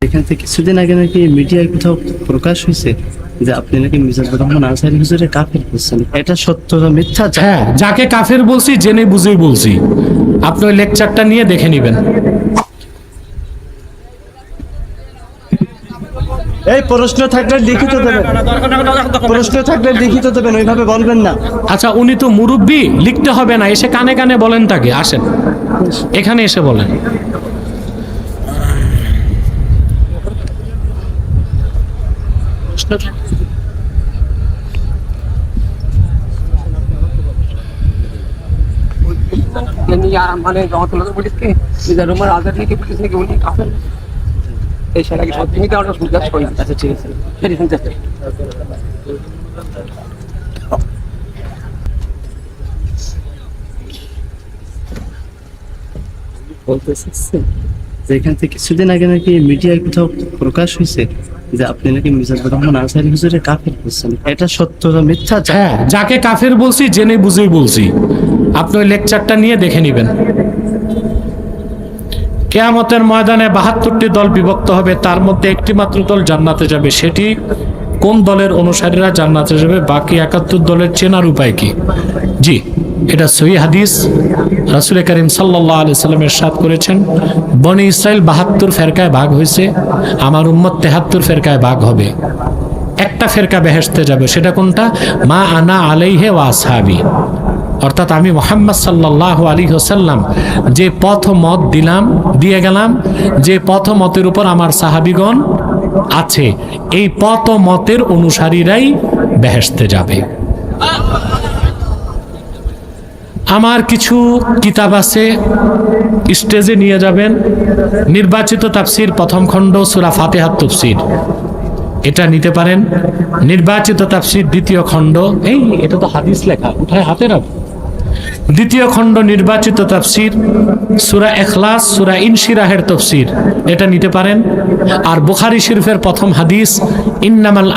এখান থেকে কিছুদিন আগে নাকি মিডিয়ায় কোথাও প্রকাশ হয়েছে যে আপনি নাকি মিজানুর রহমান আনসারী হুজুরে কাফের বলছেন, এটা সত্য না মিথ্যা? হ্যাঁ, যাকে কাফের বলছি জেনে বুঝেই বলছি। আপনি ওই লেকচারটা নিয়ে দেখে নেবেন। এই প্রশ্ন থাকলে লিখিত দেবেন, প্রশ্ন থাকলে লিখিত দেবেন, ওইভাবে বলবেন না। আচ্ছা, উনি তো মুরব্বী, লিখতে হবে না, এসে কানে কানে বলেন তাকে। আসেন এখানে এসে বলেন। মানে জগতুল্লাহ পুলিশ কি মিজানুর রহমান আজাদ নাকি পুলিশ নাকি উনি কাফের এই সেটা কি সত্যি মিথ্যা আমরা শুনতে করি। আচ্ছা ঠিক আছে, সেটা শুনতে চাই। বলতে চাচ্ছেন যে এখান থেকে কিছুদিন আগে নাকি মিডিয়ায় কোথাও প্রকাশ হয়েছে যে আপনি নাকি মিজানুর রহমান আনসারী হুজুরে কাফের বলছেন, এটা সত্য না মিথ্যা? হ্যাঁ, যাকে কাফের বলছি জেনে বুঝেই বলছি। আপনি ওই লেকচারটা নিয়ে দেখে নেবেন। কিয়ামতের ময়দানে ৭২টি দল বিভক্ত হবে, তার মধ্যে একটি মাত্র দল জান্নাতে যাবে। সেটি কোন দলের অনুসারীরা জান্নাতে যাবে, বাকি ৭১ দলের চেনার উপায় কি? জি, এটা সহিহ হাদিস। রাসূল করিম সাল্লাল্লাহু আলাইহি সাল্লাম ইরশাদ করেছেন, বনি ইসরাইল ৭২ ফেরকায় ভাগ হয়েছে, আমার উম্মত ৭৩ ফেরকায় ভাগ হবে। একটা ফেরকা বেহেশতে যাবে, সেটা কোনটা? মা আনা আলাইহি ওয়া আসহাবি, অর্থাৎ আমি মুহাম্মদ সাল্লাল্লাহু আলাইহি ওয়াসাল্লাম যে পথ মত দিয়ে গেলাম, যে পথ মতের উপর আমার সাহাবীগণ আছে, এই পথ মতের অনুসারীরাই বেহেশতে যাবে। আমার কিছু কিতাব আছে, স্টেজে নিয়ে যাবেন। নির্বাচিত তাফসীর প্রথম খণ্ড সূরা ফাতিহার তাফসীর, এটা নিতে পারেন। নির্বাচিত তাফসীর দ্বিতীয় খণ্ড, এই এটা তো হাদিস লেখা, উঠায় হাতে রাখ। দ্বিতীয় খণ্ড নির্বাচিত তাফসীর সূরা ইখলাস, সূরা ইনশিরাহের তাফসীর, এটা নিতে পারেন। আর বুখারী শরীফের প্রথম হাদিস ইন্নামাল